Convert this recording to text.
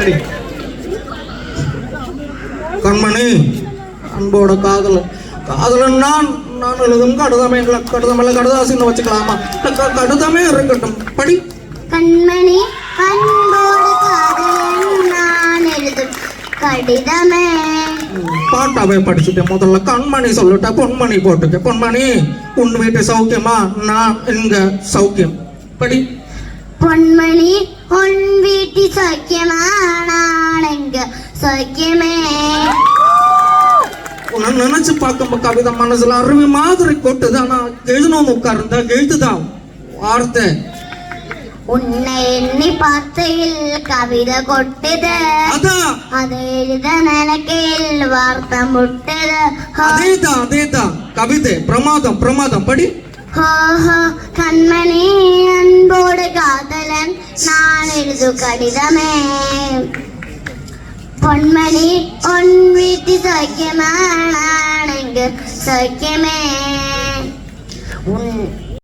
படி. கண்மணி, அன்போட காதலன் நான் எழுதும் கடுதாசின்னு வச்சுக்கலாமா? கடுதமே இருக்கட்டும், படி. கண்மணி, அன்போட காதலன் நான் எழுதும் கடிதமே. பாட்டாவே படிச்சுட்டேன். முதல்ல கண்மணி சொல்லிட்ட, பொன்மணி போட்டுக்க. பொன்மணி, உன் வீட்டு சௌக்கியமா? நான் இங்க சௌக்கியம், படி. பொன்மணி, உன் வீட்டு சௌக்கியமா? நான் இங்க சௌக்கியமே. உன்னை நினைச்சு பார்க்கும் கவிதை மனசுல அருவி மாதிரி கொட்டுது. ஆனா எழுதணும் உட்கார்ந்தா எழுதுதான் வார்த்தை. உன்னை எண்ணி பார்த்தையில் கவிதை கொட்டுது, அதை எழுத நினைக்கையில் வார்த்தை முட்டுது. அதேதான் கவிதை. பிரமாதம் பிரமாதம், படி. கண்மணி, அன்போடு காதலன் நான் எழுது கடிதமே. பொன்மணி, உன் வீட்டு சௌக்கியமா? நான் இங்கு சௌக்கியமே. உன்